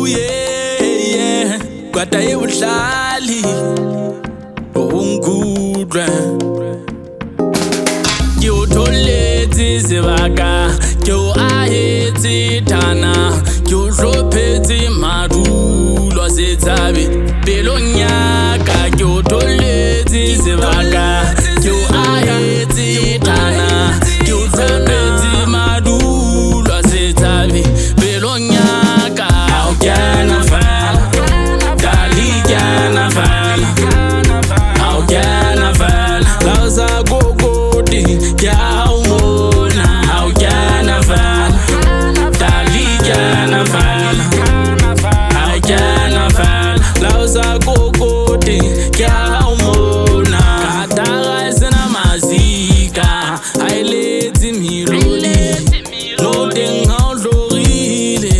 yeah kwata ebuhlali ungudwe ke o tholetse sebaka ke o ahetse thana ke o hlophetse madulo setsabe pelong ya ka ke o tholetse sebaka ke o ahetse thana ke o hlophetse madulo setsabe pelong ya ka o kana fala dali kana fala o kana fala lausa kokoti ya umona o kana fala dali kana fala o kana fala lausa kokoti ya umona katara sena mazika aileti milodi no denga lorile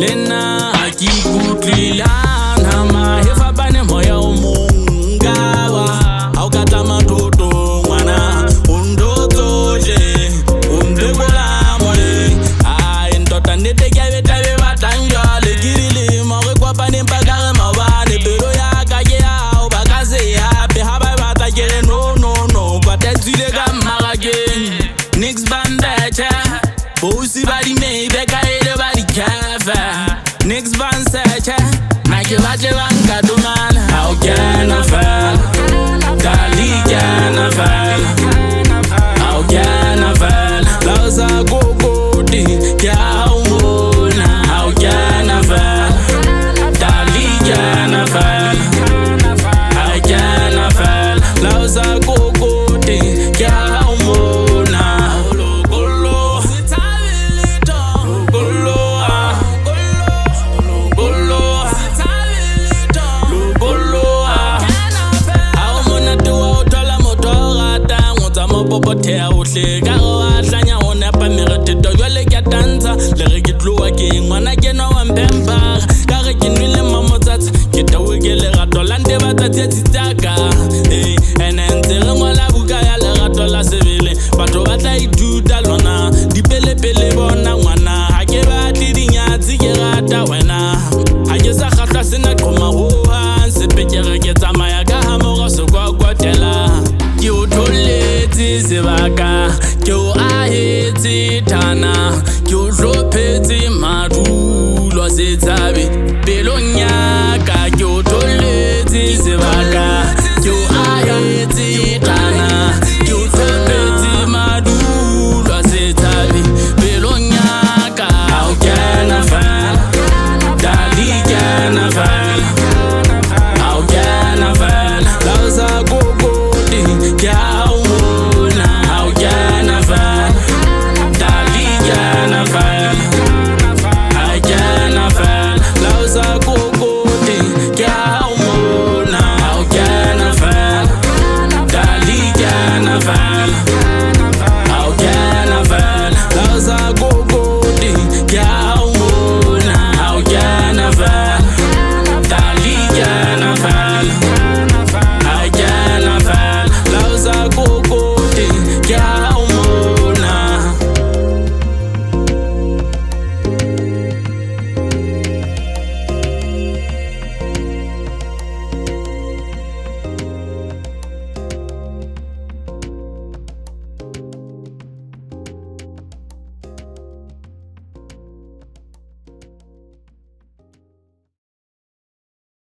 lena akikutlilana mahefa bane moya umungawa au kata matoto mwana undotoje undebola mole ai ndota nete kyabe tabe batanjale girile more kwa bane mpakare mabane pero ya kage au bakaze ya be haba batakele no batazile kamagage nix bandacha bosi badi me beka ele badi kafa nix bansacha make baje banka dumana au kana fala dali kana fala au kana fala lausa kokoti ya umona au kana fala dali kana fala au kana fala lausa kokoti ya umona golo sitabelito golo golo sitabelito golo au mona tuwa utola motorata ngotsa mopopothea ohle ka go ahlanya ona pa merete to jwale ke danza le re ke tloa ke ngwana ke no wa mpempa ka re ke nwile mamotsatsa ke tawe ke le rato la nde batsatsi tsaka ene ntse re ngola buka ya le rato la sebele batho ba tla ithuta lona dipelepele bona ngwana ha ke batle dinyatsi ke rata wena ha ke sa kgatla sena qoma hoa sepekere ke tsamaya ka hamoro se kwakwatela ke o tholetse sebaka ke o ahetse thana ke o hlophetse madulo setsabe pelong ya ka ke o tholetse sebaka ke o ahetse thana ke o hlophetse madulo setsabe pelong ya ka o kana fala dali kana fala au kana fala lausa kokoti ya umona au kana fala dali kana fala au kana fala lausa kokoti ya umona au kana fala dali kana fala au kana fala lausa kokoti ya